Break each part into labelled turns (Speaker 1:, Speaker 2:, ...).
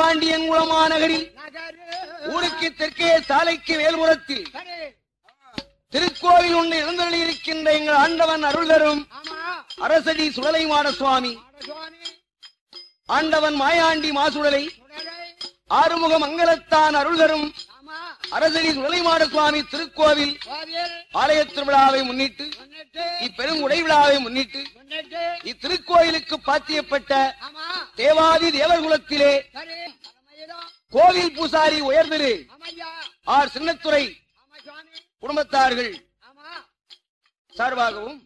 Speaker 1: உத்தமபாண்டியன் குலமா நகரில் ஊருக்கு தெற்கே சாலைக்கு வேல்புறத்தில் திருக்கோவில் ஒன்று எழுந்தருளி இருக்கின்ற எங்கள் ஆண்டவன் அருள் தரும் அரசடி சுடலை மாட சுவாமி, ஆண்டவன் மாயாண்டி மாசுடலை ஆறுமுக மங்கலத்தான் அருள் தரும் அரசடி சுடலை மாட சுவாமி திருக்கோவில் ஆலய திருவிழாவை முன்னிட்டு, இப்பெரும் உடை விழாவை முன்னிட்டு இத்திருக்கோயிலுக்கு பாத்தியப்பட்ட தேவாதி தேவர்குலத்திலே கோவில் பூசாரி உயர்திரு ஆர் சின்னத்துறை குடும்பத்தார்கள் சார்பாகவும்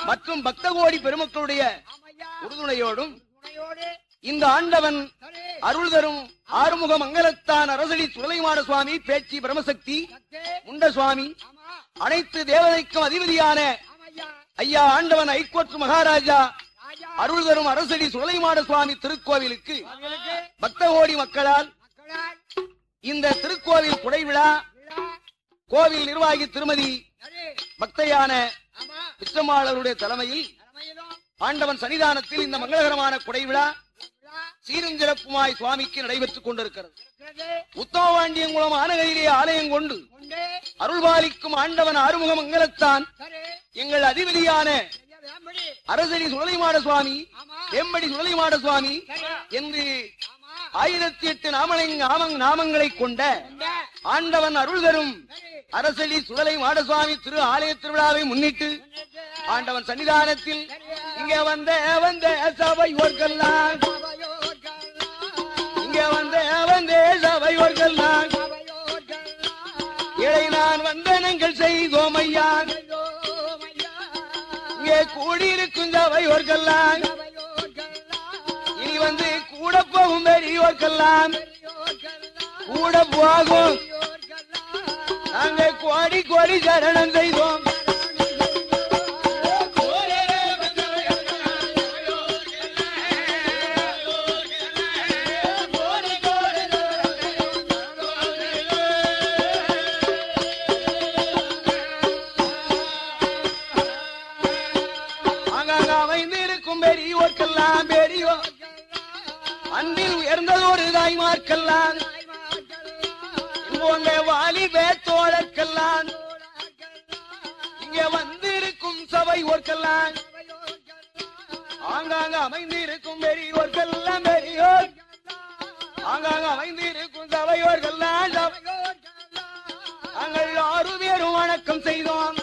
Speaker 1: மற்றும் பக்த கோடி பெருமக்களுடைய உறுதுணையோடும் இந்த ஆண்டவன் அருள் தரும் ஆறுமுக மங்கலத்தான் அரசடி சுடலைமாட சுவாமி, பேச்சி பிரம்மசக்தி முண்ட சுவாமி, அனைத்து தேவதைக்கும் அதிபதியான ஐயா ஆண்டவன் ஐக்கோற்று மகாராஜா அருள் தரும் அரசடி சுடலைமாட சுவாமி திருக்கோவிலுக்கு பக்த கோடி மக்களால் இந்த திருக்கோவில் குடை விழா கோவில் நிர்வாகி திருமதி பக்தையான பிச்சம்மாளருடைய தலைமையில் ஆண்டவன் சன்னிதானத்தில் இந்த மங்களகரமான குடை விழா சீரும் சிறப்புமாய் சுவாமிக்கு நடைபெற்றுக் கொண்டிருக்கிறது. உத்தமபாண்டியங்குளம் ஆனகையிலே ஆலயம் கொண்டு அருள்பாலிக்கும் ஆண்டவன் ஆறுமுக மங்கலத்தான் எங்கள் அதிபதியான அரசடி சுடலைமாட சுவாமி, வேம்படி சுடலைமாட சுவாமி என்று 1008 நாமங்களை கொண்ட ஆண்டவன் அருள் தரும் அரசடி சுடலை மாடசுவாமி திரு ஆலய திருவிழாவை முன்னிட்டு ஆண்டவன் சன்னிதானத்தில் இங்கே வந்த சபையோர்கெல்லாம் சபையோர்கெல்லாம் இதை நான் வந்தனங்கள் செய்தோம் ஐயா, இங்கே கூடியிருக்கும் சபையோர்கெல்லாம் இனி வந்து கூட போகும் பெரியோர்கெல்லாம் கூட போகும் நாங்கள் கோடி கோடி சரணம் செய்தோம். அங்காங்க அமைந்திருக்கும் பெரியோர்க்கெல்லாம் பெரியோர் அன்பில் உயர்ந்ததொரு தாய்மார்க்கெல்லாம் வாலிபே தோழர்க்கெல்லாம் இங்கே வந்திருக்கும் சபை ஓர்க்கெல்லாம் ஆங்காங்க அமைந்திருக்கும் பெரியோர்க்கெல்லாம் பெரியோர் ஆங்காங்க அமைந்திருக்கும் சபையோர்க்கெல்லாம் நாங்கள் 6 பேரும் வணக்கம் செய்தோம்.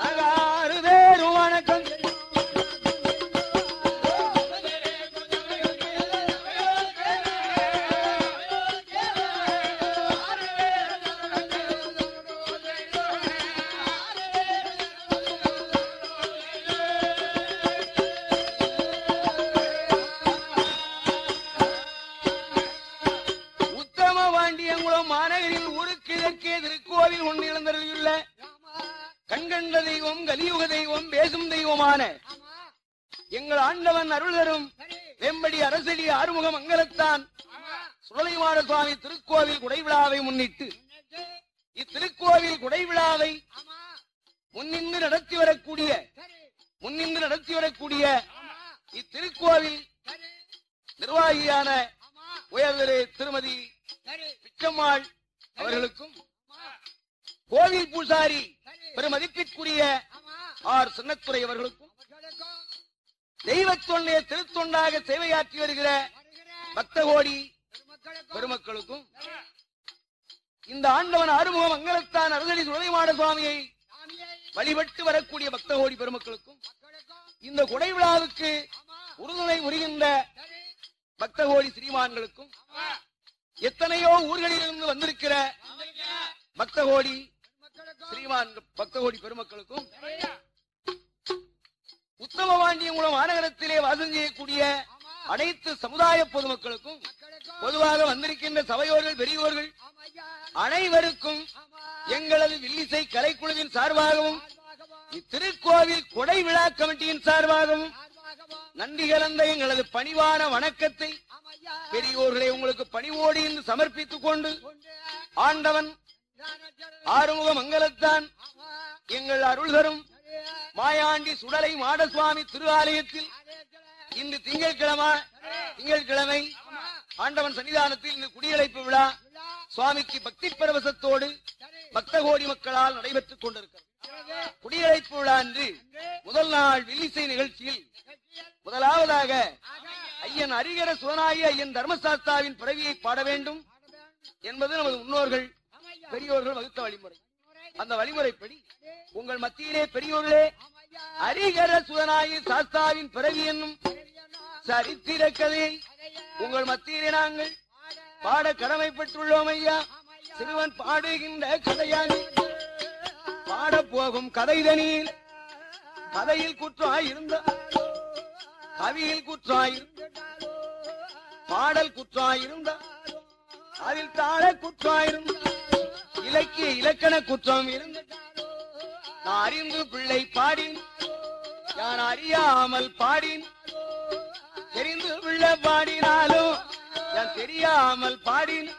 Speaker 1: நாங்கள் 6 பேரும் வணக்கம் செய்தோம். மாநகரில் ஊருக்கு இதற்கே திருக்கோவில் ஒன்று இழந்தருள்ள கண்கண்ட தெய்வம், கலியுக தெய்வம், பேசும் தெய்வமான எங்கள் ஆண்டவன் அருள் தரும் வேம்படி அரசடி ஆறுமுக மங்கலத்தான் சுடலைமாட சுவாமி திருக்கோவில் குடைவிழாவை முன்னிட்டு இத்திருக்கோவில் குடைவிழாவை முன்னின்று நடத்தி வரக்கூடிய இத்திருக்கோவில் நிர்வாகியான உயர்திரு திருமதி பிச்சம்மாள் அவர்களுக்கும் கோவில் பூசாரி பெருமதிப்பிற்குரிய ஆர் சின்னத்துறை அவர்களுக்கும் தெய்வத்தொன்னே திருத்தொண்டாக சேவையாற்றி வருகிற பக்த கோடி பெருமக்களுக்கும் இந்த ஆண்டவன் ஆறுமுக மங்கலத்தான் அரசடி சுடலைமாட சுவாமியை வழிபட்டு வரக்கூடிய பக்த கோடி பெருமக்களுக்கும் இந்த கொடை விழாவுக்கு உறுதுணை புரிகின்ற பக்த கோடி ஸ்ரீமான்களுக்கும் எத்தனையோ ஊர்களிலிருந்து வந்திருக்கிற பக்த கோடி ஸ்ரீமான் பக்த கோடி பெருமக்களுக்கும் உத்தமபாண்டியங்குளம் மாநகரத்திலே வாசம் செய்யக்கூடிய அனைத்து சமுதாய பொதுமக்களுக்கும் பொதுவாக வந்திருக்கின்ற சபையோர்கள் பெரியோர்கள் அனைவருக்கும் எங்களது வில்லிசை கலைக்குழுவின் சார்பாகவும் இத்திருக்கோவில் கொடை விழா கமிட்டியின் சார்பாகவும் நன்றி கலந்த எங்களது பணிவான வணக்கத்தை பெரியோர்களை உங்களுக்கு பணிவோடு என்று சமர்ப்பித்துக் கொண்டு ஆண்டவன் ஆறுமுக மங்கலத்தான் எங்கள் அருள் தரும் மாயாண்டி சுடலை மாடசுவாமி திரு ஆலயத்தில் இன்று திங்கட்கிழமை ஆண்டவன் சன்னிதானத்தில் இந்த குடியழைப்பு விழா சுவாமிக்கு பக்தி பரவசத்தோடு பக்த கோடி மக்களால் நடைபெற்றுக் கொண்டிருக்கிறது. குடியழைப்பு விழா அன்று முதல் நாள் வில்லிசை நிகழ்ச்சியில் முதலாவதாக ஐயன் ஹரிகர சுதனாகி ஐயன் தர்மசாஸ்தாவின் பிறவியை பாட வேண்டும் என்பது நமது முன்னோர்கள் பெரியோர்கள் வகுத்த வழிமுறை. அந்த வழிமுறைப்படி உங்கள் மத்தியிலே பெரியோர்களே ஹரிகர சுதனாகி சாஸ்தாவின் பிறவி என்னும் சரித்திர கதையை உங்கள் மத்தியிலே நாங்கள் பாட கடமைப்பட்டுள்ளோம் ஐயா. சிறுவன் பாடுகின்ற கதையாக பாட போகும் கதைதனில் கதையில் குற்றாயிருந்த கவியில் குற்றாயிருந்த பாடல் குற்றாயிருந்த அதில் தாழ குற்றாயிருந்த இலக்கிய இலக்கண குற்றம் இருந்த நான் அறிந்து பிள்ளை பாடின் யான் அறியாமல் பாடின் தெரிந்து பிள்ளை பாடினாலும் யான் தெரியாமல் பாடின்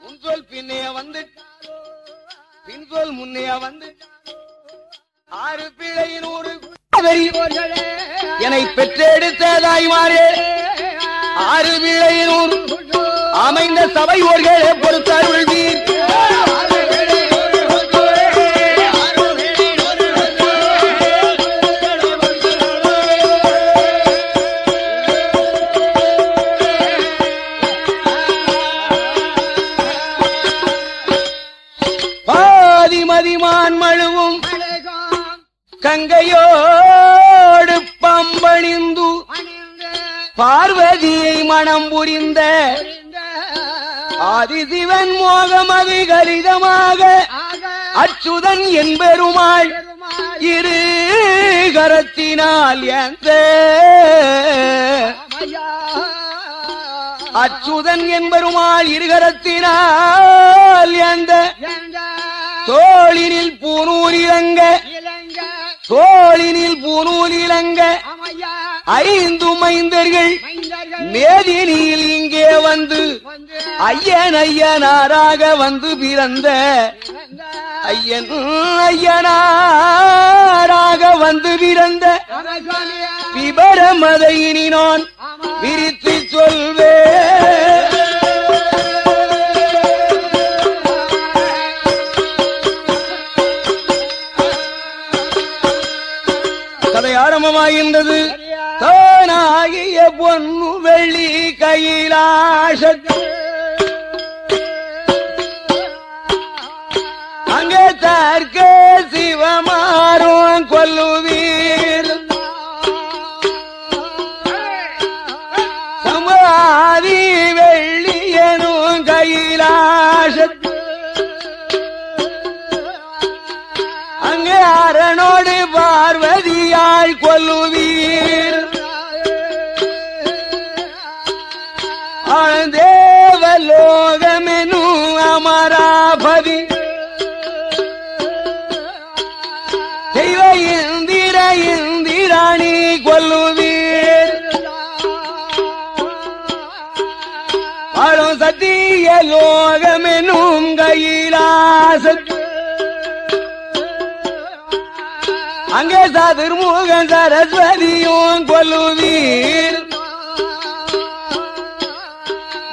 Speaker 1: முன்சொல் பின்னைய வந்து பின்சொல் முன்னைய வந்து 6 பிள்ளையின் ஒரு என்னை பெற்றெடுத்த தாய்மாரே 6 பிள்ளையின் ஒரு அமைந்த சபை ஓர்களே பொறுத்தருள்வீர். பாதிமதிமான் மழுவும் கங்கையோடு பம்பணிந்து பார்வதியை மனம் புரிந்த ஆதிசிவன் மோகம் அதிகரிதமாக அச்சுதன் என்பெருமாள் இரு கரத்தினால் எந்த அச்சுதன் என்பெருமாள் இருகரத்தினால் எந்த தோளினில் பூநூல் இலங்க தோளினில் பூநூல் இலங்க 5 மைந்தர்கள் மேதினியில் இங்கே வந்து ஐயனாராக வந்து பிறந்த ஐயன் ஐயனாராக வந்து பிறந்த விபரமதை இனி நான் விரித்து சொல்வேன். கதை ஆரம்பமாகின்றது. தானாகிய பொன்னு வெள்ளி கையிலாச அங்கே தற்க சிவமாறும் கொல்லுவீர் சமாதி வெள்ளியனும் கையிலாச அங்கே அரணோடு பார்வதியாள் கொல்லுவீர் தேவலோகமெனும் அமராபதி தெய்வ இந்திராணி கொல்லுவீர் வாழும் சத்திய லோகமெனும் கையிலாச அங்கே சதுர்முகன் சரஸ்வதியும் கொல்லுவீர்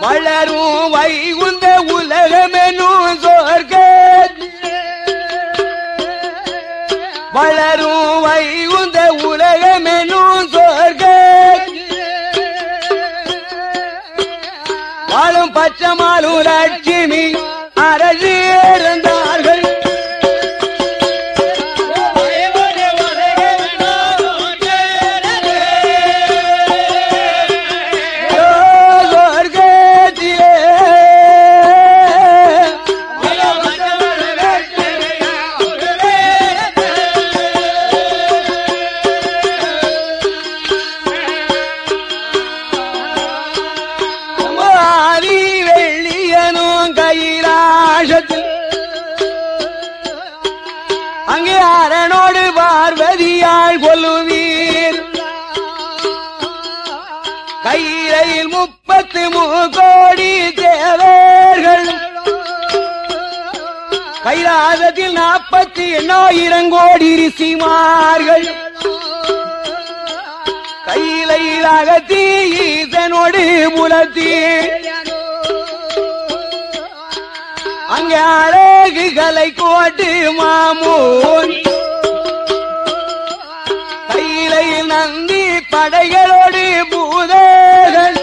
Speaker 1: வளரும் வைகுந்த உலகமெனும் சொர்க்க வளரும் வைகுந்த உலகமெனும் சொர்க்க வாழும் பச்சமாலும் லட்சுமி அரசு இருந்தார்கள் அங்கே அரணோடு பார்வதியாள் கொல்லுவீர் கையிலையில் 33 கோடி தேவர்கள் கைலாசத்தில் 48,000 கோடி ரிஷிமார்கள் கையில கையிலாக தீசனோடு புலத்தி அங்கே அழகு கலை கோட்டு மாமூன் கையிலை நந்தி படைகளோடு பூதகள்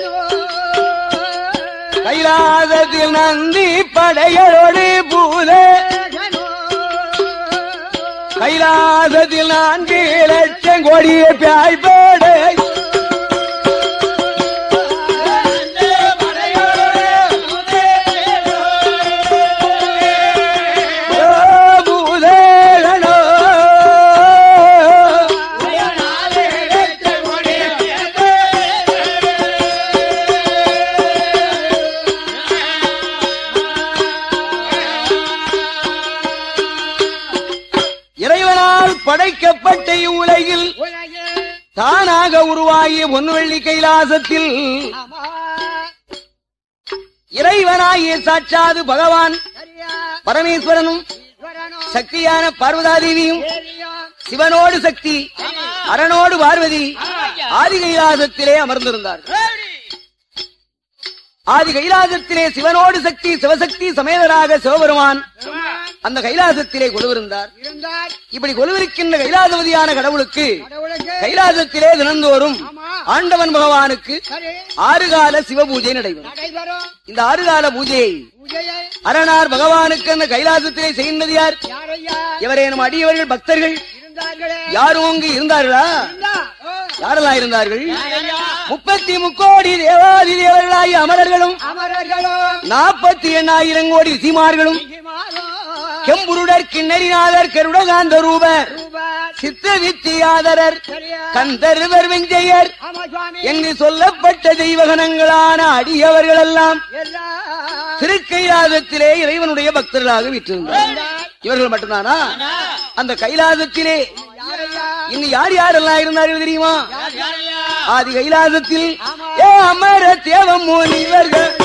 Speaker 1: கைலாசத்தில் நந்தி படைகளோடு பூத கைலாசத்தில் 4 லட்சம் கோடியை பாய்படை படைக்கப்பட்ட உலகில் தானாக உருவாகிய பொன்வெள்ளி கைலாசத்தில் இறைவனாகிய சாட்சாது பகவான் பரமேஸ்வரனும் சக்தியான பார்வதாதேவியும் சிவனோடு சக்தி அரணோடு பார்வதி ஆதி கைலாசத்திலே அமர்ந்திருந்தார். ஆதி கைலாசத்திலே சிவனோடு சக்தி சிவசக்தி சமேதராக சிவபெருமான் அந்த கைலாசத்திலே கொலுவிருந்தார். இப்படி கொலுவிருக்கின்ற கைலாசபதியான கடவுளுக்கு கைலாசத்திலே தினந்தோறும் ஆண்டவன் பகவானுக்கு 6 கால சிவ பூஜை நடைபெறும். இந்த 6 கால பூஜையை அரணார் பகவானுக்கு அந்த கைலாசத்திலே செய்கின்றது யார்? எவரேனும் அடியவர்கள் பக்தர்கள் யாரும் அங்கு இருந்தார்களா? யாரெல்லாம் இருந்தார்கள்? 33 கோடி தேவாதி தேவர்களாகிய அமரர்களும் 48,000 கோடி சீமார்களும் கெம்புருடர் கிண்ணறிநாதர் கருடகாந்த ரூபர் சித்த வித்தியாதரர் கந்தர்வர் வெஞ்சையர் என்று சொல்லப்பட்ட தெய்வகணங்களான அடியவர்கள் எல்லாம் திருக்கைலாசத்திலே இறைவனுடைய பக்தர்களாக விற்றிருந்தார். இவர்கள் மட்டும்தானா? அந்த கைலாசத்திலே இன்னும் யார் யாரெல்லாம் இருந்தார்கள் தெரியுமா? ஆதி கைலாசத்தில் அமர தேவம் முனிவர்களும்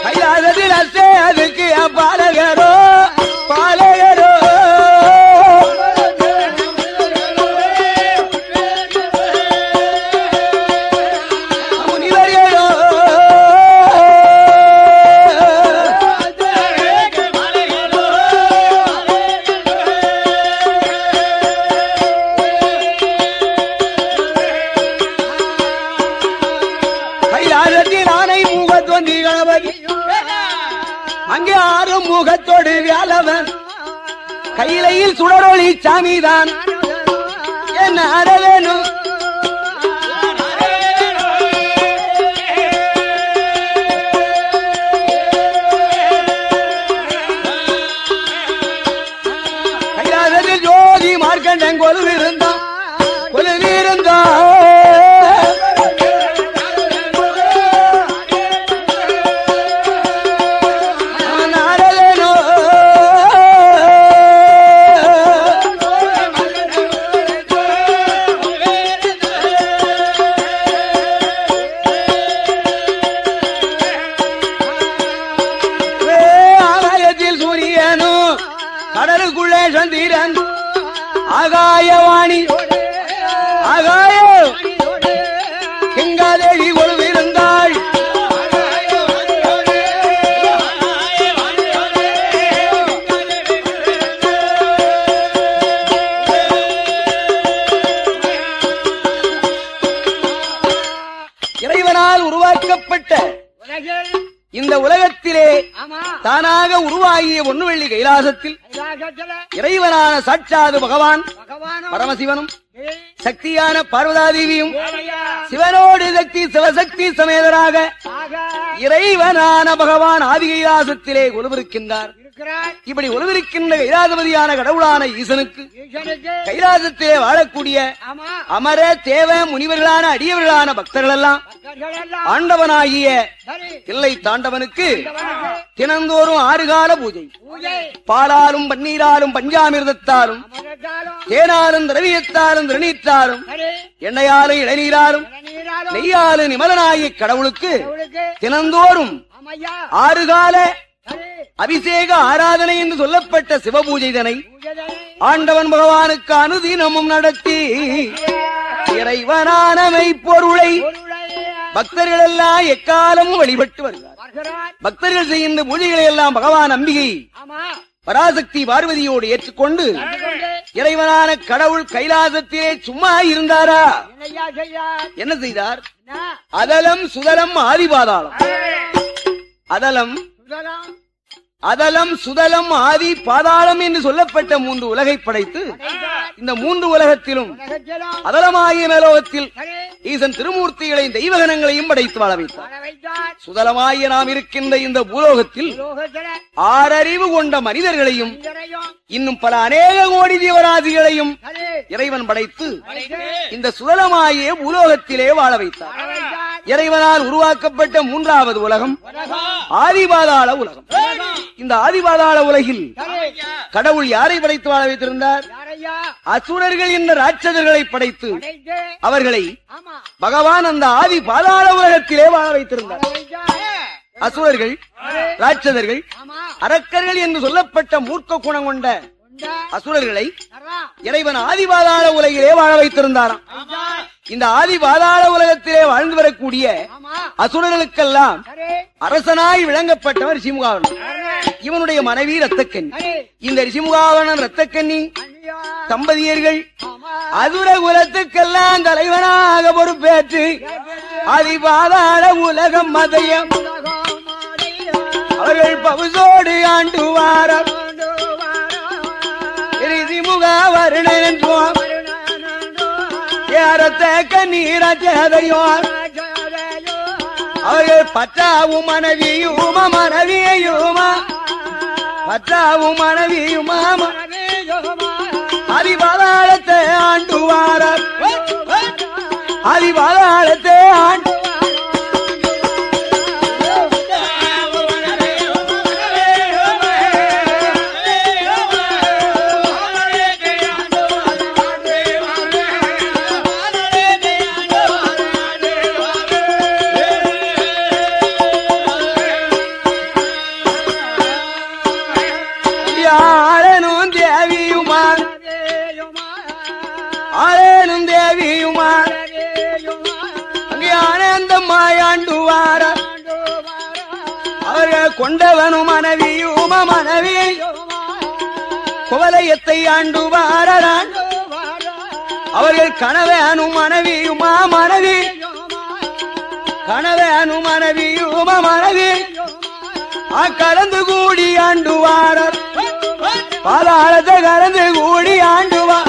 Speaker 1: கைலாசத்தில் அதுக்கு பாலகரோ பாலகரோ அங்கே 6 முகத்தோடு வியாழவன் கையிலையில் சுடரொளி சாமிதான் என்ன அறவேணும் கைலாசத்தில் ஜோதி மார்க்கண்டன் கொலுவிருந்தான் கடலுக்குள்ளே சந்திரன் ஆகாயவாணி ஆகாய கங்காதேவி கொலுவிருந்தாள். இறைவனால் உருவாக்கப்பட்ட இந்த உலகத்திலே தானாக உருவாகிய பொன்வெள்ளி கைலாசத்தில் இறைவனான சாட்சாது பகவான் பரமசிவனும் சக்தியான பார்வதாதேவியும் சிவனோடு சக்தி சிவசக்தி சமேதராக இறைவனான பகவான் ஆதி கைலாசத்திலே ஒலுவிருக்கின்றார். இப்படி ஒலுவிருக்கின்ற கைலாசபதியான கடவுளான ஈசனுக்கு கைலாசத்திலே வாழக்கூடிய அமர தேவ முனிவர்களான அடியவர்களான பக்தர்கள் எல்லாம் ஆண்டவனாகிய தில்லை தாண்டவனுக்கு தினந்தோறும் 6 கால பூஜை பாலாலும் பன்னீராலும் பஞ்சாமிர்தத்தாலும் தேனாலும் திரவியத்தாலும் திருநீற்றாலும் எண்ணெயாலும் இளநீராலும் நெய்யாலு நிமலனாகிய கடவுளுக்கு தினந்தோறும் 6 கால அபிஷேக ஆராதனை என்று சொல்லப்பட்ட சிவபூஜைதனை ஆண்டவன் பகவானுக்கு அனுதினமும் நடத்தி இறைவனானமை பொருளை பக்தர்கள் எல்லாம் எக்காலமும் வழிபட்டு வருகிறார். பக்தர்கள் செய்கின்ற பூஜைகளை எல்லாம் பகவான் அம்பிகை பராசக்தி பார்வதியோடு ஏற்றுக்கொண்டு இறைவனான கடவுள் கைலாசத்திலே சும்மா இருந்தாரா? என்ன செய்தார்? அதலம் சுதலம் ஆதிபாதாளம், அதலம் சுதலம் ஆதி பாதாளம் என்று சொல்லப்பட்ட 3 உலகை படைத்து இந்த 3 உலகத்திலும் அதலமாகிய மேலோகத்தில் ஈசன் திருமூர்த்திகளை தெய்வகணங்களையும் படைத்து வாழ வைத்தார். சுதலமாகிய நாம் இருக்கின்ற இந்த பூலோகத்தில் 6 அறிவு கொண்ட மனிதர்களையும் இன்னும் பல அநேக கோடி ஜீவராசிகளையும் இறைவன் படைத்து இந்த சுதலமாகிய பூலோகத்திலே வாழ வைத்தார். இறைவனால் உருவாக்கப்பட்ட 3வது உலகம் ஆதிபாதாள உலகம். இந்த ஆதிபாதாள உலகில் கடவுள் யாரை படைத்து வாழ வைத்திருந்தார்? அசுரர்கள் என்ற ராட்சதர்களை படைத்து அவர்களை பகவான் அந்த ஆதி பாதாள உலகத்திலே வாழ வைத்திருந்தார். அசுரர்கள், ராட்சதர்கள், அரக்கர்கள் என்று சொல்லப்பட்ட மூர்க்க குணம் கொண்ட அசுரர்களை இறைவன் ஆதிபாதாள உலகிலே வாழ வைத்திருந்தாராம். இந்த ஆதிபாதாள உலகத்திலே வாழ்ந்து வரக்கூடிய அசுரர்களுக்கெல்லாம் அரசனாய் விளங்கப்பட்டவர் ரிஷிமுகாவணன். இவனுடைய மனைவி ரத்தக்கன்னி. இந்த ரிஷிமுகாவணன் ரத்தக்கன்னி தம்பதியர்கள் அசுர குலத்துக்கெல்லாம் தலைவனாக பொறுப்பேற்று ஆதிபாதாள உலகம் மதயம் அவர்கள் பவுசோடு ஆண்டு வாரம் ரிஷிமுகாவருணன் கண்ணீரையோர் அவர்கள் பற்றாவும் மனைவியுமா பற்றாவும் மனைவியுமா அதிபாதாளத்தை ஆண்டு வாரார். அதிபாதாளத்தை ஆண்டு கொண்டவனும் மனைவியுமா மனைவி குவலயத்தை ஆண்டு வாரான். அவர்கள் கணவனும் மனைவியுமா மனைவி கணவனும் மனைவியுமா மனைவி கலந்து கூடி ஆண்டு வாரார். பாதாளத்தை கலந்து கூடி ஆண்டு வா.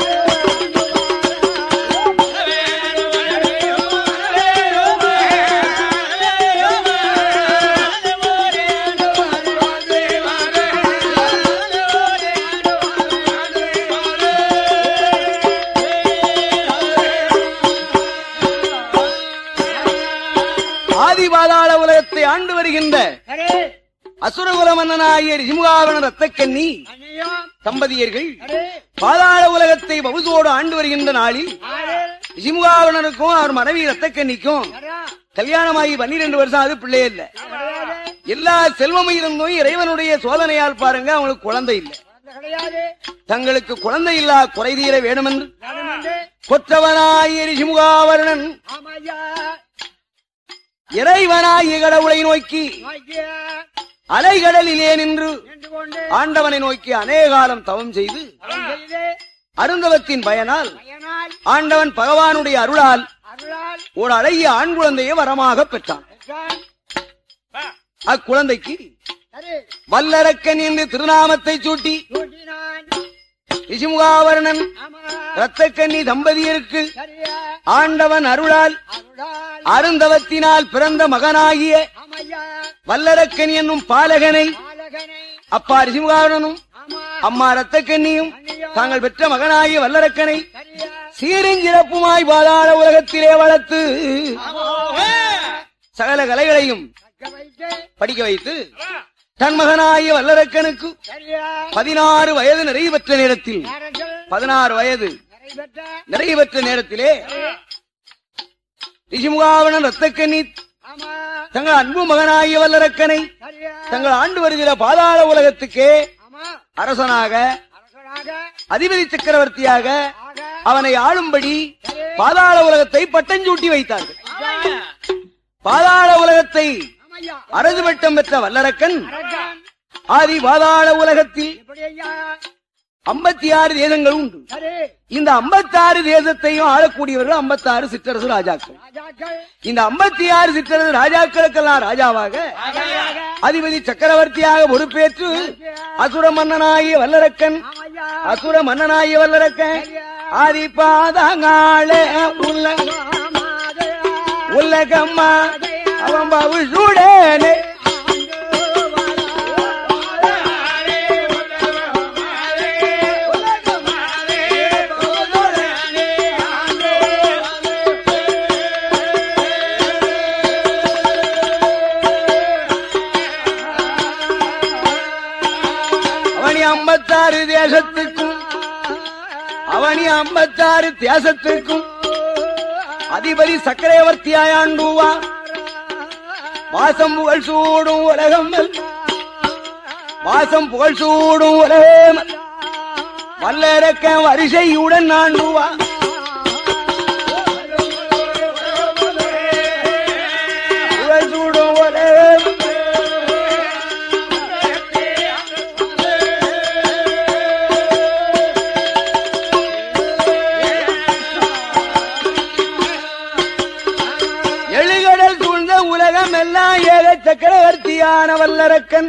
Speaker 1: ஆதிபாதாள உலகத்தை ஆண்டு வருகின்ற அசுரகுல மன்னனாகிய ரிஷிமுகாவணன் ரத்தக்கன்னி தம்பதியர்கள் பாதாள உலகத்தை பவுசோடு ஆண்டு வருகின்ற நாளில் ரிஷிமுகாவணனுக்கும் அவர் மனைவி ரத்தக்கன்னிக்கும் கல்யாணமாகி 12 வருஷம் அது பிள்ளையே இல்ல. எல்லா செல்வமும் இருந்தும் இறைவனுடைய சோதனையால் பாருங்க அவங்களுக்கு குழந்தை இல்லை. தங்களுக்கு குழந்தை இல்லா குறை தீர வேணும் என்று கொற்றவனாகிய ரிஷிமுகாவணன் இறைவனாகிய கடவுளை நோக்கி அலைகடலிலே நின்று ஆண்டவனை நோக்கி அநேகாலம் தவம் செய்து அருந்தவத்தின் பயனால் ஆண்டவன் பகவானுடைய அருளால் ஒரு அழகிய ஆண் குழந்தையை வரமாக பெற்றான். அக்குழந்தைக்கு வல்லரக்கன் என்று திருநாமத்தை சூட்டி ரிஷிமுகாவர்ணன் ரத்தக்கன்னி தம்பதியருக்கு ஆண்டவன் அருளால் அருந்தவத்தினால் பிறந்த மகனாகிய வல்லரக்கன் என்னும் பாலகனை அப்பா ரிஷிமுகாவர்ணனும் அம்மா ரத்தக்கன்னியும் தாங்கள் பெற்ற மகனாகிய வல்லரக்கனை சீரிஞ்சிறப்புமாய் பாதாள உலகத்திலே வளர்த்து சகல கலைகளையும் படிக்க வைத்து தன் மகனாகிய வல்லரக்கனுக்கு 16 வயது நிறைவு பெற்ற நேரத்தில் 16 வயது நிறைவு பெற்ற நேரத்திலே ரிஷிமுகாவனன் ரத்தக்கனி தங்கள் அன்பு மகனாகிய வல்லரக்கனை தங்கள் ஆண்டு வருகிற பாதாள உலகத்துக்கே அரசனாக அதிபதி சக்கரவர்த்தியாக அவனை ஆளும்படி பாதாள உலகத்தை பட்டஞ்சூட்டி வைத்தார்கள். பாதாள உலகத்தை அரசு பட்டம் பெற்ற வல்லரக்கன் ஆதி பாதாள உலகத்தில் 56 தேசங்கள் உண்டு. இந்த 56 தேசத்தையும் ஆளக்கூடியவர்கள் 56 சிற்றரசு ராஜாக்கள். இந்த 56 சிற்றரசு ராஜாக்களுக்கெல்லாம் ராஜாவாக அதிபதி சக்கரவர்த்தியாக பொறுப்பேற்று அசுர மன்னனாகிய வல்லரக்கன் ஆதி பாதங்காள உலகம்மா அவன் பவுசுடனே அவனி 56 தேசத்துக்கும் அதிபதி சக்கரவர்த்தியாயாண்டுவா வாசம் புகழ் சூடும் உலகம் வல்லரக்க வரிசையுடன் ஆண்டுவா புகழ் சூடும் உலகம் சக்கரவர்த்தியான வல்லரக்கன்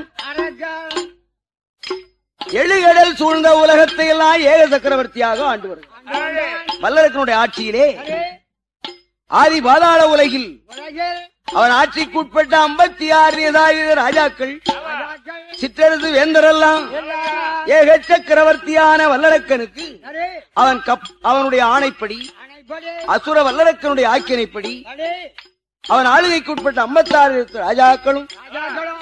Speaker 1: எழுகடல் சூழ்ந்த உலகத்தை எல்லாம் ஏக சக்கரவர்த்தியாக ஆண்டு வருகிறார். வல்லரக்கனுடைய ஆட்சியிலே ஆதி பாதாள உலகில் அவன் ஆட்சிக்குட்பட்ட 56 ராஜாக்கள் சிற்றரசு வேந்தரெல்லாம் ஏக சக்கரவர்த்தியான வல்லரக்கனுக்கு அவனுடைய ஆணைப்படி அசுர வல்லரக்கனுடைய ஆக்கினைப்படி அவன் ஆளுகைக்கு உட்பட்ட 56 ராஜாக்களும்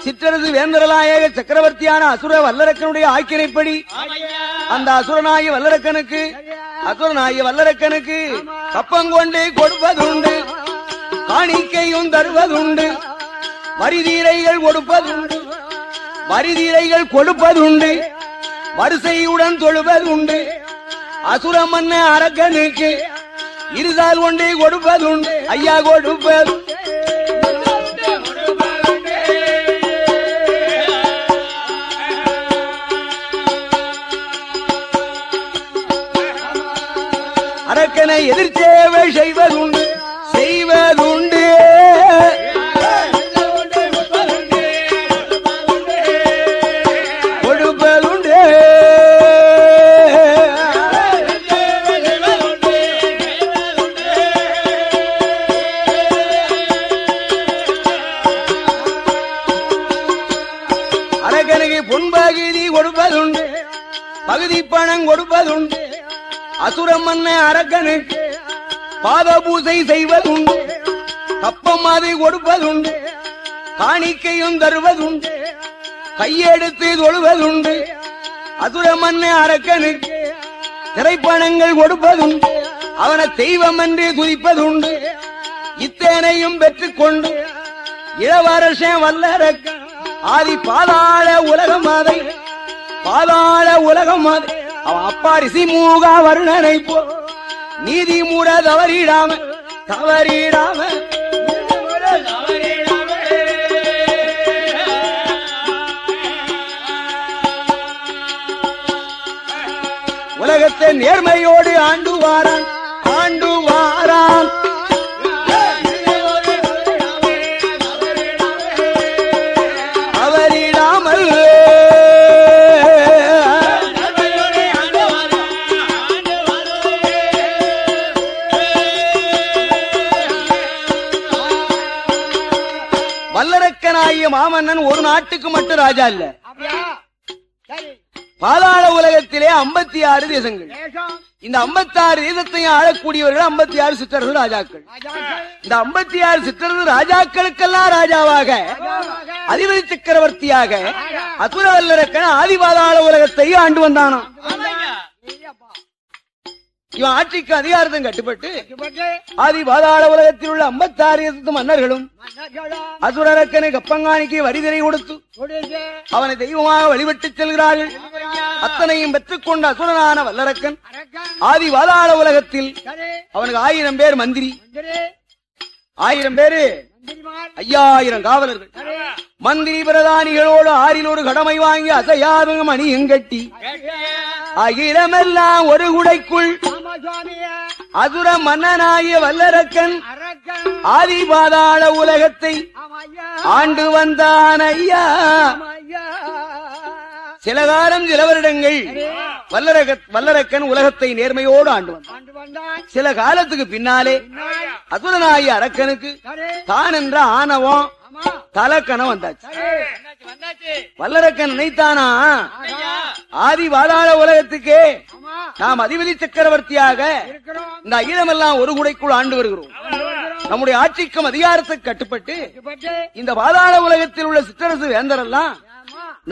Speaker 1: சிற்றரசு வேந்தரலாய சக்கரவர்த்தியான அசுர வல்லரக்கனுடைய ஆக்கினைப்படி அந்த அசுரனாகிய வல்லரக்கனுக்கு கப்பங்கொண்டே கொடுப்பதுண்டு, காணிக்கையும் தருவதுண்டு, வரிதீரைகள் கொடுப்பதுண்டு, வரிசையுடன் தொழுவதுண்டு. அசுர மன்ன அரக்கனுக்கு இருசால் கொண்டே கொடுப்பதுண்டு, ஐயா கொடுப்பது. அரக்கனை எதிர்த்தேவை செய்வதுண்டு. பகுதி பணம் கொடுப்பதுண்டு. அசுரமன்ன அரக்கனுக்கு பாத பூசை செய்வதுண்டு, கப்பமாதை கொடுப்பதுண்டு, காணிக்கையும் தருவதுண்டு, கையெடுத்து தொழுவதுண்டு. அசுரமன்ன அரக்கனுக்கு திரைப்பணங்கள் கொடுப்பதுண்டு, அவனை தெய்வம் என்று துதிப்பதுண்டு. இத்தனையும் பெற்றுக்கொண்டு இளவரசன் வல்லரக்கன் ஆதி பாதாள உலகமாதை அவன் அப்பா ரிசி மூகா வருணனை போ நீதி மூட தவறிடாம உலகத்தை நேர்மையோடு ஆண்டு வாரான் மாமன்னன் ஒரு நாட்டுக்கு மட்டும் ராஜா இல்ல. பாதாள உலகத்திலே 56 தேசங்கள். இந்த 56 தேசத்தையும் ஆளக்கூடியவர்கள் 56 சிற்றரசு ராஜாக்கள். இந்த 56 சிற்றரசு ராஜாக்களுக்கெல்லாம் ராஜாவாக அதிபதி சக்கரவர்த்தியாக அசுர வல்லரக்கன் ஆதி பாதாள உலகத்தையும் ஆண்டு வந்தானாம். இவன் ஆட்சிக்கு அதிகாரத்தும் கட்டுப்பட்டு ஆதி பாதாள உலகத்தில் உள்ள 56 மன்னர்களும் அசுரரக்கனை கப்பங்காணிக்கு வரிதிரை கொடுத்து அவனை தெய்வமாக வழிபட்டு செல்கிறார்கள். அத்தனையும் பெற்றுக் கொண்ட அசுரனான வல்லரக்கன் ஆதி பாதாள உலகத்தில் அவனுக்கு 1000 பேர் மந்திரி, 1000 பேரு 5000 காவலர்கள், மந்திரி பிரதானிகளோடு 6 ஒரு கடமை வாங்கி அசையாத மணியும் கட்டி அகிலமெல்லாம் ஒரு குடைக்குள் அசுர மன்னனாகிய வல்லரக்கன் ஆதி பாதாள உலகத்தை ஆண்டு வந்தான் ஐயா. சில காலம் சில வருடங்கள் வல்லரக்கன் உலகத்தை நேர்மையோடு ஆண்டு வந்தான். சில காலத்துக்கு பின்னாலே அசுரனாகிய அரக்கனுக்கு தான் என்ற ஆணவம் தலக்கணம் வந்தாச்சு. வல்லரக்கன் நினைத்தானா, ஆதி பாதாள உலகத்துக்கே நாம் அதிபதி சக்கரவர்த்தியாக இந்த அகிலமெல்லாம் ஒரு குடைக்குள் ஆண்டு வருகிறோம். நம்முடைய ஆட்சிக்கும் அதிகாரத்துக்கு கட்டுப்பட்டு இந்த பாதாள உலகத்தில் உள்ள சிற்றரசு வேந்தரெல்லாம்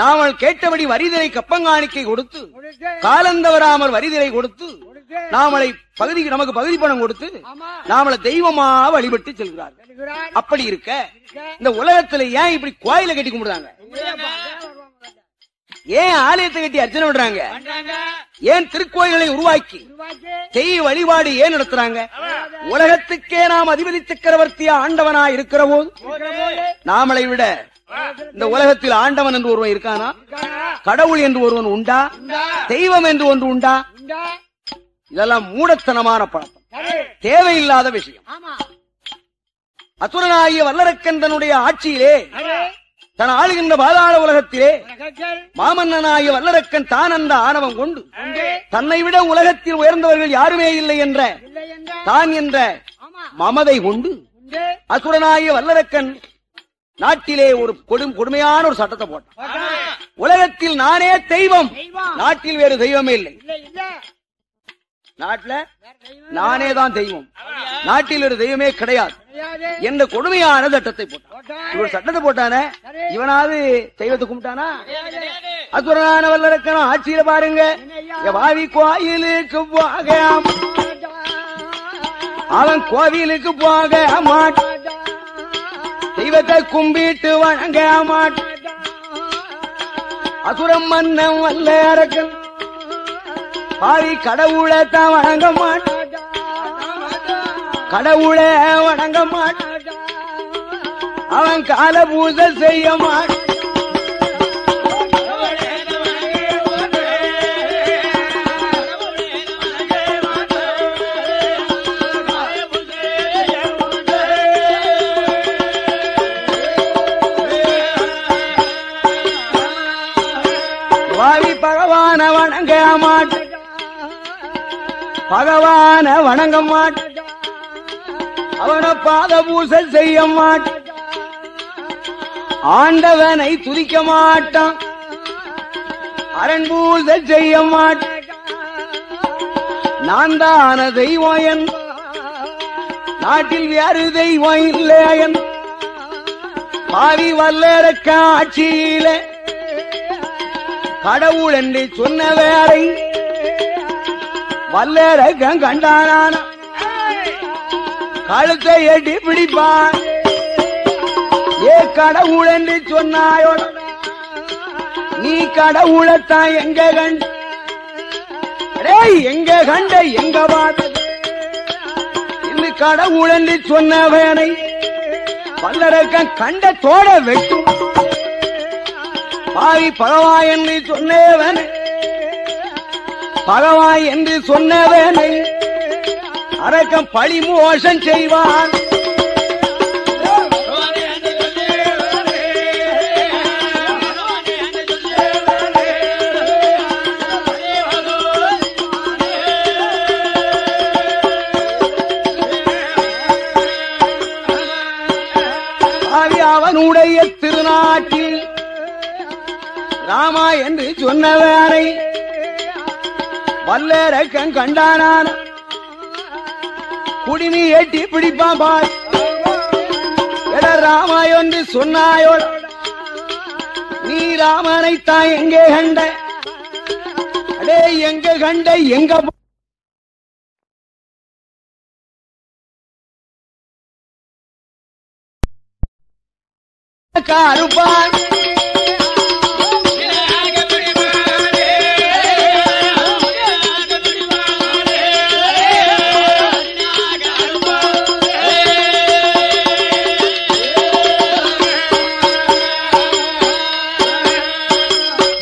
Speaker 1: நாமல் கேட்டபடி வரிதிரை கப்பங்காணிக்கை கொடுத்து காலந்தவராமல் வரிதிரை கொடுத்து நாமளை நமக்கு பகுதி பணம் கொடுத்து நாமளை தெய்வமா வழிபட்டு செல்கிறார்கள். அப்படி இருக்க இந்த உலகத்துல ஏன் இப்படி கோயில கட்டி கும்பிடுறாங்க? ஏன் ஆலயத்தை கட்டி அர்ச்சனை பண்றாங்க? ஏன் திருக்கோயில்களை உருவாக்கி தெய்வ வழிபாடு ஏன் நடத்துறாங்க? உலகத்துக்கே நாம் அதிபதி சக்கரவர்த்தியா ஆண்டவனா இருக்கிற போது நாமளை விட இந்த உலகத்தில் ஆண்டவன் என்று ஒருவன் இருக்கானா? கடவுள் என்று ஒருவன் உண்டா? தெய்வம் என்று ஒன்று உண்டா? இதெல்லாம் மூடத்தனமான பழக்கம், தேவையில்லாத விஷயம். அசுரனாகிய வல்லரக்கன் தன்னுடைய ஆட்சியிலே தன் ஆளுகின்ற பாதாள உலகத்திலே மாமன்னனாகிய வல்லரக்கன் தான் அந்த ஆணவம் கொண்டு தன்னை விட உலகத்தில் உயர்ந்தவர்கள் யாருமே இல்லை என்ற தான் என்ற மமதை கொண்டு அசுரனாகிய வல்லரக்கன் நாட்டிலே ஒரு கொடுமையான ஒரு சட்டத்தை போட்டான். உலகத்தில் நானே தெய்வம், நாட்டில் வேறு தெய்வமே இல்லை. நாட்டில் நானே தான் தெய்வம், நாட்டில் ஒரு தெய்வமே கிடையாது என்ற கொடுமையான சட்டத்தை போட்டான். இவர் சட்டத்தை போட்டானே, இவனாவது தெய்வத்தை கும்பிட்டானா? அசுரனான வல்லரக்கன் ஆட்சியில பாருங்க, வாவி கோயிலுக்கு போக அவன் கோவிலுக்கு போக மாட்டான், தெய்வத்தை கும்பிட்டு வணங்க மாட்டான். அசுரம் மன்னன் வல்லரக்கன் பாவி கடவுளை தான் வணங்க மாட்டான், கடவுளை வணங்க மாட்டான், அவன் கால பூஜை செய்ய மாட்டான். பாவி பகவான வணங்க மாட்டான், பகவான வணங்க மாட்டான், அவனை பாத பூசை செய்ய மாட்டான், ஆண்டவனை துதிக்க மாட்டான், அரண் பூசை செய்ய மாட்டான். நான் தான தெய்வம் என் நாட்டில் வேறு தெய்வம் இல்லை என் பாவி வல்லரக்க ஆட்சியில கடவுள் என்று சொன்ன வேலை வல்லரக்கன் கண்டானான கழுத்தை எட்டி பிடிப்பான். ஏ கடவுள் என்று சொன்னாயோ, நீ கடவுளைத்தான் எங்க கண்ட? எங்க கண்ட எங்க பார்த்தது? இந்த கடவுள் என்று சொன்னவனை வல்லரக்கன் கண்டத்தோட வெட்டும். பாவி பகவான் என்று சொன்னவன், பகவான் என்று சொன்னவனை அரக்கன் பழி மோசம் செய்வான். பாவி அவனுடைய திருநாட்டில் ராமா என்று சொன்னவனை வல்லரக்கன் கண்டானான் குடிமி ஏட்டி பிடிப்பான். பார் ராமா என்று சொன்னாயோ, நீ ராமனைத்தான் எங்கே கண்ட? அடே எங்க கண்ட எங்க அறுப்பான்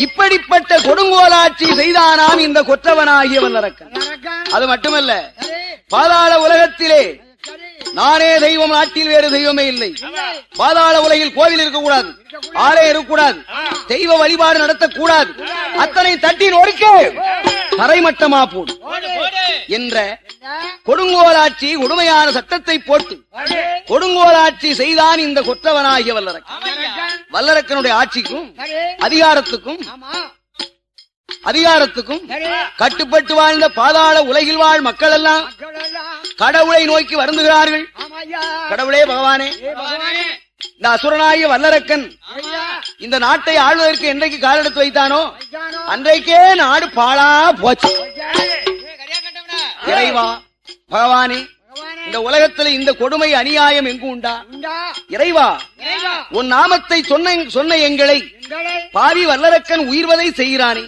Speaker 1: இப்படிப்பட்ட கொடுங்கோலாட்சி செய்தானாம் இந்த கொற்றவனாகிய வல்லரக்கன். அது மட்டுமல்ல, பாதாள உலகத்திலே நானே தெய்வம், நாட்டில் வேறு தெய்வமே இல்லை. பாதாள உலகில் கோவில் இருக்கக்கூடாது, ஆலயம் இருக்கக்கூடாது, தெய்வ வழிபாடு நடத்தக்கூடாது. அத்தனை தட்டி நொறுக்க தரைமட்டமா போடு என்ற கொடுங்கோலாட்சி கொடுமையான சட்டத்தை போட்டு கொடுங்கோலாட்சி செய்தான் இந்த கொற்றவனாகிய வல்லரக்கன். வல்லரக்கனுடைய ஆட்சிக்கும் அதிகாரத்துக்கும் கட்டுப்பட்டு வாழ்ந்த பாதாள உலகில் வாழ் மக்கள் எல்லாம் கடவுளை நோக்கி வருந்துகிறார்கள். கடவுளே, பகவானே, இந்த அசுரனாகிய வல்லரக்கன் இந்த நாட்டை ஆள்வதற்கு என்றைக்கு காலெடுத்து வைத்தானோ அன்றைக்கே நாடு பாழா போச்சு. இறைவா, பகவானே, இந்த உலகத்தில் இந்த கொடுமை அநியாயம் எங்கு உண்டா? இறைவா, உன் நாமத்தை சொன்ன எங்களை பாவி வல்லரக்கன் உயிர்வதை செய்கிறானே.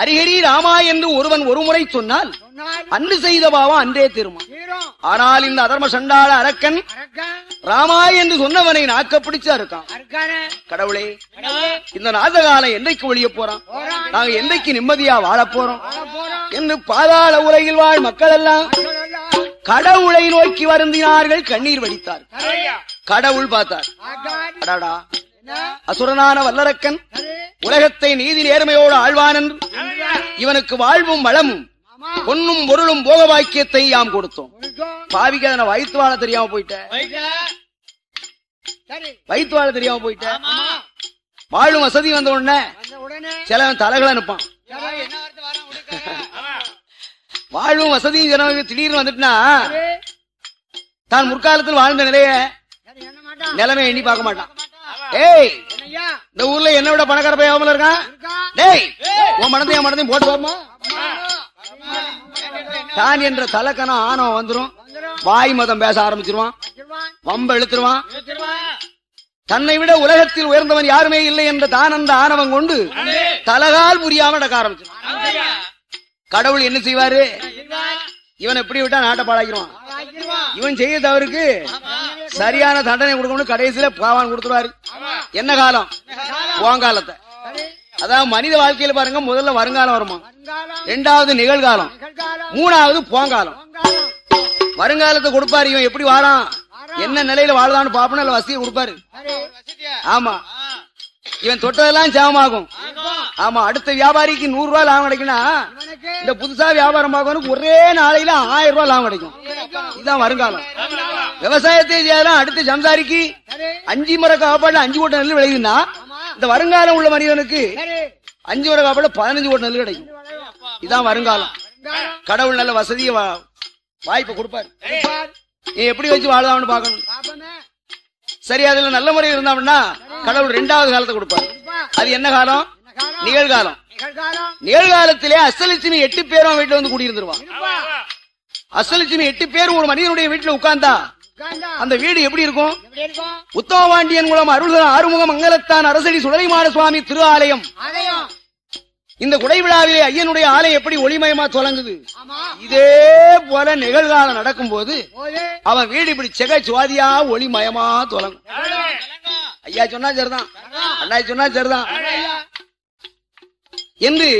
Speaker 1: அரிஹரி ராமா என்று ஒருவன் ஒருமுறை சொன்னால் அன்று செய்த பாவம் அன்றே திருமா. ஆனால் இந்த அதர்ம சண்டாள அரக்கன் ராமா என்று சொன்னவனை நாக்க பிடிச்சா இருக்கான். கடவுளே, இந்த நாதகாலம் என்றைக்கு ஒழிய போறான்? நாங்க என்றைக்கு நிம்மதியா வாழ போறோம் என்று பாதாள உலகில் வாழ் மக்கள் எல்லாம் கடவுளை நோக்கி வருந்தினார்கள், கண்ணீர் வடித்தார். கடவுள் பார்த்தார், அடாடா, அசுரனான வல்லரக்கன் உலகத்தை நீதி நேர்மையோடு ஆழ்வான் என்று இவனுக்கு வாழ்வும் வளமும் பொன்னும் பொருளும் போக வாக்கியத்தை யாம் கொடுத்தோம். பாவிக்கு அதனை வயிற்று வாழ தெரியாம போயிட்ட, வயிற்று வாழ தெரியாம போயிட்ட. வாழும் வசதி வந்த உடனே சிலவன் தலைகளை அனுப்பான். வாழும் வசதியும் ஜனங்களுக்கு திடீர்னு வந்துட்டுனா தான் முற்காலத்தில் வாழ்ந்த நிலைமை எண்ணி பார்க்க மாட்டான். ஏய், இந்த ஊர்ல என்ன விட பணக்கார பையன் இருக்கான், டேய் உன் மனதையும் போட்டு போமா தான் என்ற தலக்கணம் ஆணவம் வந்துரும். வாய் மதம் பேச ஆரம்பிச்சிருவான், வம்ப இழுத்துருவான். தன்னை விட உலகத்தில் உயர்ந்தவன் யாருமே இல்லை என்ற தான் அந்த ஆணவம் கொண்டு தலகால் புரியாம நடக்க ஆரம்பிச்சிருவான். கடவுள் என்ன செய்வாரு? இவன் எப்படி விட்டா நாட்டை பாழாக்கிடுவான். இவன் செய்ய தவறுக்கு சரியான தண்டனை கொடுக்கணும். கடைசியில பாவான் கொடுத்துருவாரு. என்ன காலம்? போங்காலத்தை. அதாவது மனித வாழ்க்கையில பாருங்க, முதல்ல வருங்காலம் வருமா, இரண்டாவது நிகழ்காலம், மூணாவது போங்காலம். வருங்காலத்தை கொடுப்பாரு. இவன் எப்படி வாழான், என்ன நிலையில வாழ்தான்னு பாப்போம். இல்ல வசதியை கொடுப்பாரு. ஆமா, இவன் தொட்டதெல்லாம் சேமமாகும். ஆமா, அடுத்த வியாபாரிக்கு 100 ரூபாய் லாபம் கிடைக்கும்னா இந்த புதுசா வியாபாரம் பார்க்கணும் ஒரே நாளையில 1000 ரூபாய் லாபம் கிடைக்கும். இதுதான் வருங்காலம். விவசாயத்தை செய்யலாம். அடுத்த சம்சாரிக்கு 5 முறை காப்பாடு 5 கோட்டை நெல் விளையுதுன்னா இந்த வருங்காலம் உள்ள மனிதனுக்கு 5 முறை காப்பாடு 15 கோட்டை நெல் கிடைக்கும். இதுதான் வருங்காலம். கடவுள் நல்ல வசதியை வாய்ப்பு கொடுப்பாரு. நீ எப்படி வச்சு வாழலாம்னு பாக்கணும். சரி, அதுல நல்ல முறை இருந்தா கடவுள் 2வது காலத்தை கொடுப்பாரு. அது என்ன காலம்? நிகழ்காலம். நிகழ்காலத்திலே அஷ்டலட்சுமி 8 பேரும் வீட்டுல வந்து கூடியிருந்துருவான். அஷ்டலட்சுமி 8 பேரும் ஒரு மனிதனுடைய வீட்டுல உட்கார்ந்தா அந்த வீடு எப்படி இருக்கும்? உத்தமபாண்டியன் மூலம் அருள்கள் ஆறுமுக மங்கலத்தான் அரசடி சுடலைமாட சுவாமி திரு ஆலயம். இந்த குடை விழாவிலே ஐயனுடைய ஆலயம் எப்படி ஒளிமயமா தொடங்குது, இதே போல நிகழ்காலம் நடக்கும் போது அவன் வீடு இப்படி செக சுவாதியா ஒளிமயமா தொடங்கும். ஐயா சொன்னா சரிதான், அண்ணா சொன்னா சரிதான் என்று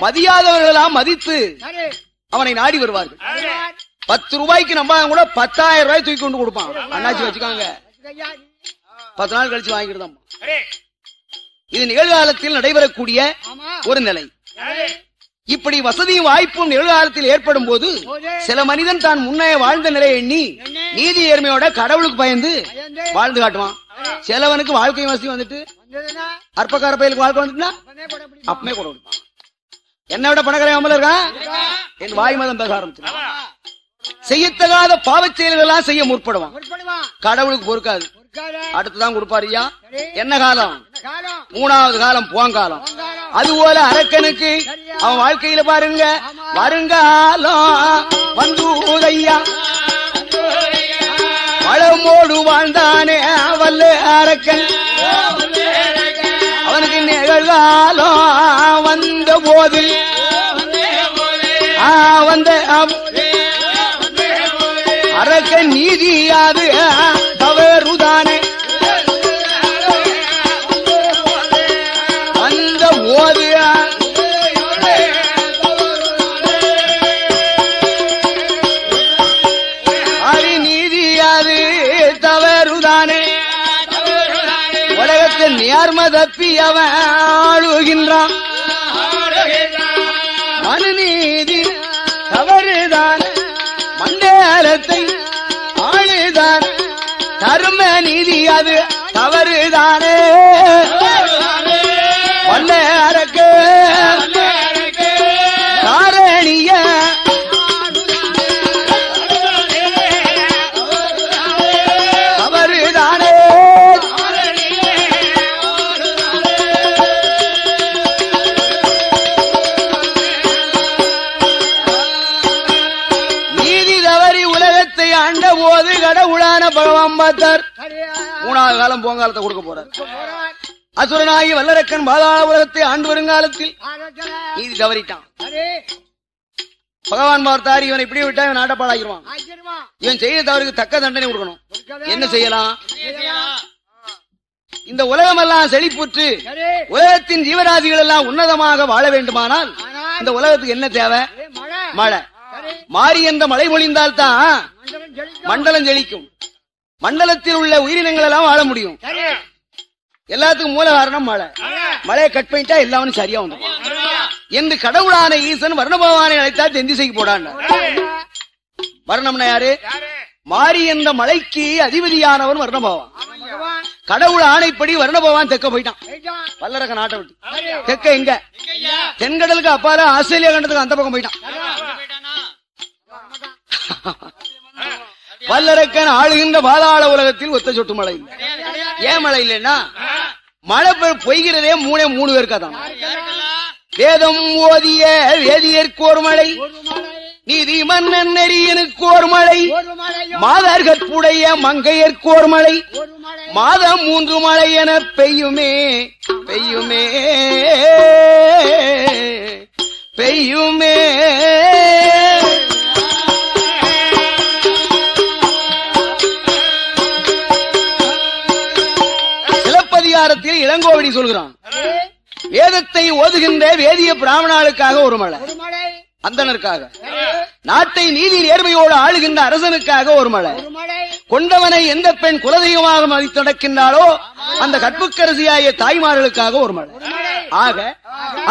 Speaker 1: மதியாதவர்களெல்லாம் மதித்து அவனை நாடி வருவார்கள். 10 ரூபாய்க்கு நம்ம கூட 10,000 ரூபாய் தூக்கி கொண்டு கொடுப்பான். அண்ணாச்சி வச்சுக்காங்க, 10 நாள் கழிச்சு வாங்கிடுதான். இது நிகழ்காலத்தில் நடைபெறக்கூடிய ஒரு நிலை. இப்படி வசதியும் வாய்ப்பும் நிகழ்காலத்தில் ஏற்படும் போது சில மனிதன் தான் முன்னே வாழ்ந்த நிலையை எண்ணி நீதி நேர்மையோட கடவுளுக்கு பயந்து வாழ்ந்து காட்டுவான். சிலவனுக்கு வாழ்க்கை வசதி வந்துட்டு அற்பக்கார பயிலுக்கு வாழ்க்கை வந்துட்டுனா அப்பமே கூட கொடுப்பான். என்ன விட பணக்கார இருக்கான் என் வாய் மதம் பேச ஆரம்பிச்சு செய்யத்தகாத பாவச் செயல்களெல்லாம் செய்ய முற்படுவான். கடவுளுக்கு பொறுக்காது, அடுத்துதான் கொடுப்பாருயா. என்ன காலம்? 3வது காலம் போங்காலம். அதுபோல அரக்கனுக்கு அவன் வாழ்க்கையில பாருங்க வருங்காலம் வந்துதையா வளமோடு வாழ்ந்தானே அவல்ல வல்ல அரக்கன் அவனுக்கு நிகழ்காலம் வந்த போது வந்த அரக்கன் நீதியாது தவறுதானே வந்த போது அது நீதியாது தவறுதானே உலகத்தில் நேர்ம தப்பி அவன் ஆளுகின்றான் மனுநீதி தவறுதான் மண்டலத்தை ஆளுதான் தர்ம நீதி அது தவறுதானே வல்ல அரக்க காரணிய தவறுதானே போது கடவுளான பகவான் பார்த்தார். 3வது காலம் போங்காலத்தை கொடுக்க போறார். அசுரனாகி வல்லரக்கன் பாதாள உலகத்தை ஆண்டு வருங்காலத்தில் நீதி தவறிட்டான். பகவான் பார்த்தார், இவன் இப்படி விட்டா இவன் நாட்டப்பாடாகிடுவான். இவன் செய்த தவறுக்கு தக்க தண்டனை கொடுக்கணும். என்ன செய்யலாம்? இந்த உலகம் எல்லாம் செழிப்புற்று உலகத்தின் ஜீவராசிகள் எல்லாம் உன்னதமாக வாழ வேண்டுமானால் இந்த உலகத்துக்கு என்ன தேவை? மழை. மாறி என்ற மழை பொழிந்தால் தான் மண்டலம் செழிக்கும். மண்டலத்தில் உள்ள உயிரினங்கள் எல்லாம் வாழ முடியும். எல்லாத்துக்கும் மூல காரணம் மழை. மழையை கட் பண்ணிட்டா எல்லாமே சரியா வந்து என்று கடவுளான ஈசன் வர்ண பகவானை அழைத்தா தென்திசைக்கு போடான். வர்ணம்னா யாரு? மாறி என்ற மலைக்கு அதிபதியானவன் வர்ண பகவான். கடவுள் ஆணைப்படி வர்ண பகவான் தெக்க போயிட்டான். வல்லரக்க நாட்டை விட்டு தெக்க எங்க? தென்கடலுக்கு அப்பால ஆஸ்திரேலியா கண்டத்துக்கு அந்த பக்கம் போயிட்டான். வல்லரக்கன் ஆளுகின்ற பாதாள உலகத்தில் ஒத்த சொட்டு மழை இல்லை. ஏன் மழை இல்லைன்னா மழை பொய்கிறதே 3 பேருக்கா தான். வேதம் ஓதிய வேதியர்க்கு ஒரு மழை, நீதி மன்னன் நெறியனுக்கு ஒரு மழை, மாதர் கற்புடைய மங்கையர்க்கு ஒரு மழை, மாதம் 3 மழை என பெய்யுமே பெய்யுமே பெய்யுமே. சிலப்பதிகாரத்தில் இளங்கோவடி சொல்கிறான், வேதத்தை ஓதுகின்ற வேதிய பிராமணர்களுக்காக ஒரு மழை, அந்தனருக்காக, நாட்டை நீதி நேர்மையோடு ஆளுகின்ற அரசனுக்காக ஒரு மழை, கொண்டவனை எந்த பெண் குலதெய்வமாக மதித்து நடக்கின்றாளோ அந்த கற்புக்கரசியாய தாய்மார்களுக்காக ஒரு மழை. ஆக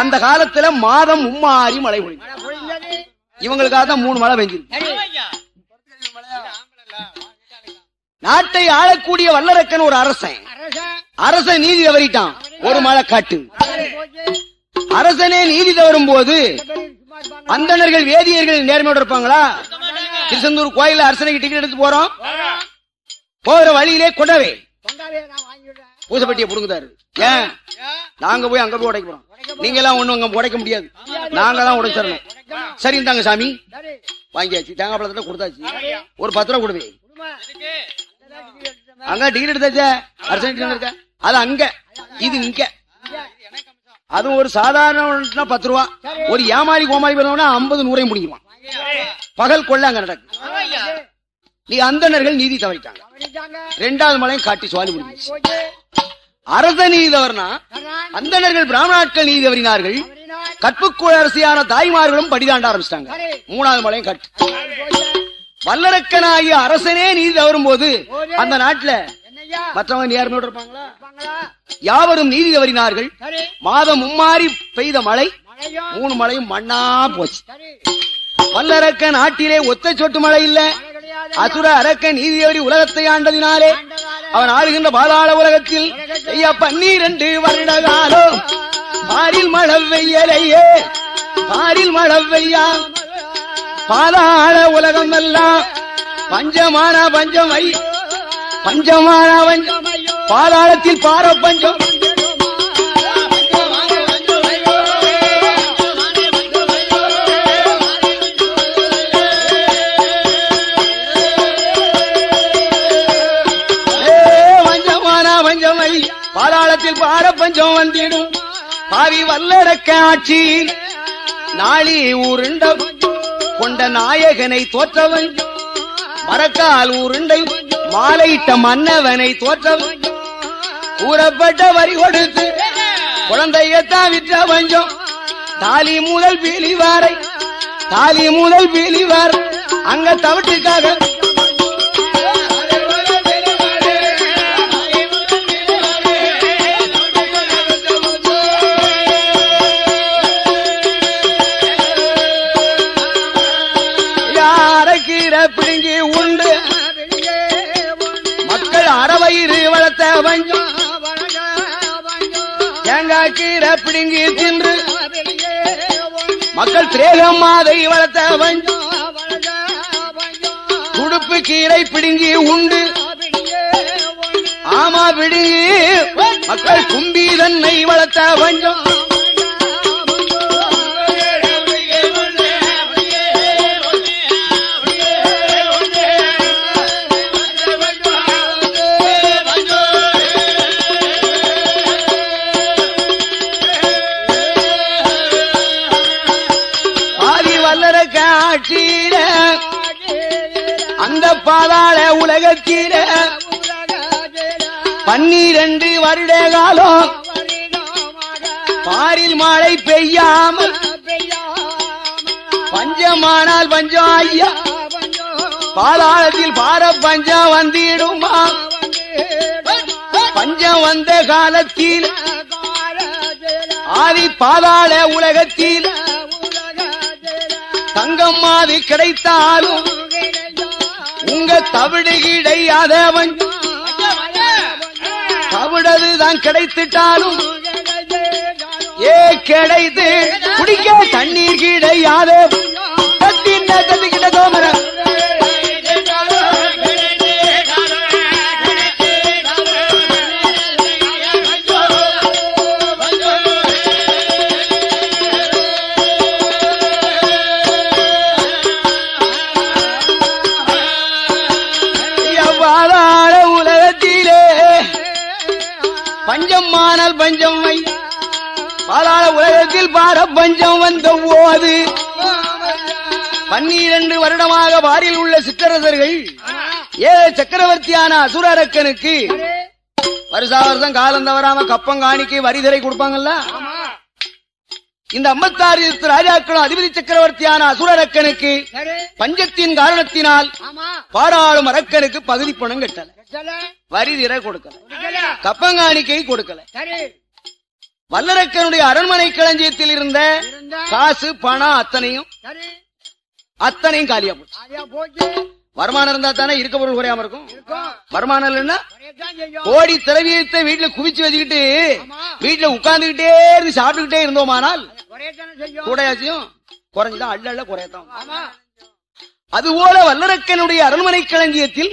Speaker 1: அந்த காலத்துல மாதம் மும்மாறி மழை பொழிந்தது. இவங்களுக்காக தான் 3 மழை பெஞ்சிருக்கு. நாட்டை ஆளக்கூடிய வல்லரக்கன் ஒரு அரசன். அரசன் நீதி தவறிட்டான், ஒரு மழை காட்டு. அரசனே நீதி தவறும் போது அந்தணர்கள் வேதியர்கள் நேர்மையோடு இருப்பாங்களா? திருச்செந்தூர் கோயில அரசனைக்கு டிக்கெட் எடுத்து போறோம், போகிற வழியிலே கொண்டவே பூசப்பட்டியை புடுங்குதாரு. ஏன்? நாங்க போய் அங்க போய் உடைக்க போறோம், நீங்க எல்லாம் ஒண்ணு அங்க உடைக்க முடியாது, நாங்க தான் உடைச்சு தரணும். சரி தாங்க சாமி, வாங்கியாச்சு, தேங்காய் பழத்தை கொடுத்தாச்சு, ஒரு 10 ரூபா கொடுவே. அங்க டிக்கெட் எடுத்தாச்ச அரசன், அது அங்க, இது இங்க. அதுவும் ஒரு சாதாரண 10 ரூபா, ஒரு ஏமாளி கோமாளி பண்ணா 50 100 முடிக்குவான். பகல் கொள்ள அங்க நடக்கு. நீ அந்தணர்கள் நீதி தவறிட்டாங்க. 2வது மலையும் காட்டி சுவாலி முடிஞ்சு. அரச நீதி தவறுனா அந்தணர்கள் பிராமணாட்கள் நீதி தவறினார்கள். கற்புக்குழ அரசியான தாய்மார்களும் படிதாண்ட ஆரம்பிச்சிட்டாங்க. 3வது மலையும் காட்டு. வல்லரக்கனாகிய அரசனே நீதி தவறும் போது அந்த நாட்டுல மற்றவங்க நேர்மையோடு இருப்பாங்களா? யாவரும் நீதி தவறினார்கள். மாதம் மும்மாறி பெய்த மழை 3 மழையும் மண்ணா போச்சு. வல்லரக்க நாட்டிலே ஒத்த சொட்டு மழை இல்ல. அசுர அரக்க நீதி தவறி உலகத்தை ஆண்டதினாலே அவன் ஆளுகின்ற பாதாள உலகத்தில் 12 வருட காலம் பாரில் மழை வெய்யலையே, பாரில் மழை வெய்யா. பாதாள உலகம் எல்லாம் பஞ்சமான பஞ்சம், பஞ்சமான பஞ்சம், பாதாளத்தில் பார பஞ்சம். பஞ்சமான பாதாளத்தில் பார பஞ்சம் வந்திடும் பாவி வல்லரக்க ஆட்சி நாளி உருண்ட கொண்ட நாயகனை தோற்றவன் மரக்கால் உருண்டை மாலையிட்ட மன்னவனை தோற்றவன் கூறப்பட்ட வரி கொடுத்து குழந்தையத்தான் விற்ற பஞ்சம் தாலி முதல் பீலிவாரை அங்க தவிட்டுக்காக பிடுங்கி உண்டு மக்கள் அறவயிறு வளர்த்த பஞ்சம் தேங்காய் கீரை பிடுங்கி தின்று மக்கள் திரேகம் மாதை வளர்த்த பஞ்சம் துடுப்பு கீரை பிடுங்கி உண்டு ஆமா பிடுங்கி மக்கள் கும்பி தன்னை வளர்த்த பஞ்சம் அந்த பாதாள உலகத்தில 12 வருட காலம் பாரில் மழை பெய்யாமல் பஞ்சமானால் பஞ்சம் ஐயா பாதாளத்தில் பார பஞ்சம் வந்திடுமா பஞ்சம் வந்த காலத்தில் ஆதி பாதாள உலகத்தில் தங்கம் மாதி கிடைத்தாலும் உங்க தவிடு கிடையாதவன் தவிடதுதான் கிடைத்துட்டாலும் கிடைத்து குடிக்க தண்ணீர் கிடையாத கிட்ட தோமர பஞ்சமானால் பஞ்சம் பாதாள உலகத்தில் பார பஞ்சம் வந்த போது 12 வருடமாக பாரில் உள்ள சிற்றரசர்கள் சக்கரவர்த்தியான அசுர அரக்கனுக்கு வருஷா வருஷம் காலம் தவறாம கப்பம் காணிக்கை வரிதரை கொடுப்பாங்கல்ல இந்த 56 ராஜாக்களும் அதிபதி சக்கரவர்த்தியான அசுர அரக்கனுக்கு பஞ்சத்தின் காரணத்தினால் பாராளும் அரக்கனுக்கு பகுதி பணம் கட்டல வரிதிரை கொடுக்கல கப்பங்காணிக்கை கொடுக்கல வல்லரக்கனுடைய அரண்மனை களஞ்சியத்தில் இருந்த காசு பணம் அத்தனையும் காலியா போச்சு வருமானம் இருந்தா தானே இருக்க பொருள் குறையாம இருக்கும் வருமானம் இல்லைன்னா கோடி திரவியத்தை வீட்டுல குவிச்சு வச்சுக்கிட்டு வீட்டுல உட்கார்ந்துகிட்டே இருந்து சாப்பிட்டுக்கிட்டே இருந்தோமானால் கூடையாச்சும் குறைஞ்சுதான் அள்ள குறையத்தான் அதுபோல வல்லரக்கனுடைய அரண்மனை களஞ்சியத்தில்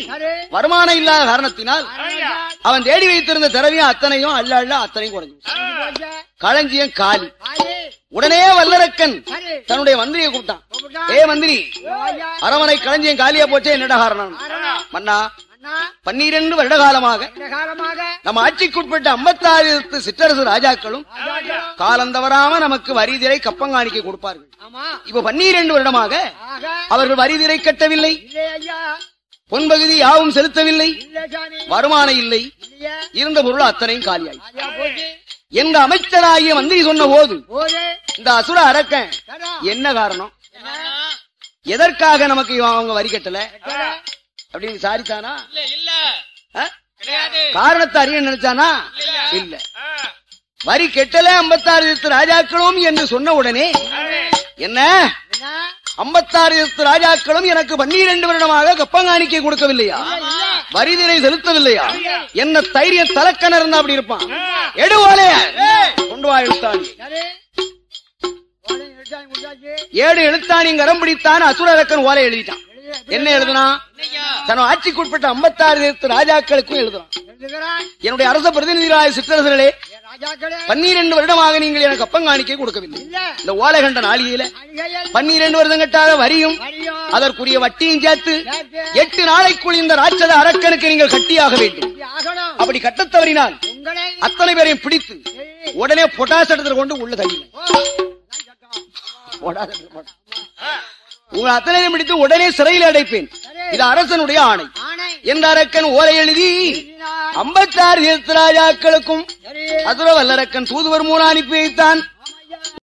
Speaker 1: வருமானம் இல்லாத காரணத்தினால் அவன் தேடி வைத்திருந்த திரவியம் அத்தனையும் அத்தனையும் குறைஞ்சு களஞ்சியம் காலி உடனே வல்லரக்கன் தன்னுடைய மந்திரியை கூப்பிட்டான் மந்திரி அரண்மனை களஞ்சியம் காலியா போச்சே என்னடா காரணம் மன்னா 12 வருட காலமாக நம்ம ஆட்சிக்குட்பட்ட 56 சிற்றரசு ராஜாக்களும் காலம் தவறாம நமக்கு வரிதிரை கப்பங்காணிக்கை கொடுப்பார்கள் இப்ப 12 வருடமாக அவர்கள் வரிதிரை கட்டவில்லை பொன்பகுதி யாவும் செலுத்தவில்லை வருமானம் இல்லை இருந்த பொருள் அத்தனையும் காலியாய் என்ற அமைச்சராகிய மந்திரி சொன்ன போது இந்த அசுர அரக்கன் என்ன காரணம் எதற்காக நமக்கு அவங்க வரி கட்டல அப்படின்னு சாரித்தானா காரணத்தை அறிய நினைச்சானா இல்ல வரி கெட்டல 56 ராஜாக்களும் என்று சொன்ன உடனே என்ன 56 ராஜாக்களும் எனக்கு 12 வருடமாக கப்பங்காணிக்கை கொடுக்கவில்லையா வரிதிரை செலுத்தவில்லையா என்ன தைரியம் தலக்கணர் இருந்தா அப்படி இருப்பான் எடுவாலே கொண்டு வா எழுத்தாணி 7 எழுத்தாணி கரம் பிடித்தான் அசுரரக்கன் ஓலை எழுதிட்டான் என்ன எழுதுனா தன் ஆட்சிக்குட்பட்ட 56 ராஜாக்களுக்கும் எழுதுறான் என்னுடைய அரச பிரதிநிதிகளாய சிற்றரசர்களே 12 வருடமாக நீங்கள் எனக்கு கப்பங்காணிக்கை கொடுக்கவில்லை இந்த ஓலைகண்ட நாளிகையில 12 வருடம் கட்டாத வரியும் அதற்குரிய வட்டியும் சேர்த்து 8 நாளைக்குள் இந்த ராட்சத அரக்கனுக்கு நீங்கள் கட்டியாக வேண்டும் அப்படி கட்டத் தவறினால் அத்தனை பேரையும் பிடித்து உடனே பொட்டாச இடத்துல கொண்டு உள்ள தள்ளி உங்கள் அத்தனை பிடித்து உடனே சிறையில் அடைப்பேன். இது அரசனுடைய ஆணை என்ற அரக்கன் ஓலை எழுதி 56 ராஜாக்களுக்கும் அசுர வல்லரக்கன் தூதுவர் மூலம் அனுப்பி வைத்தான்.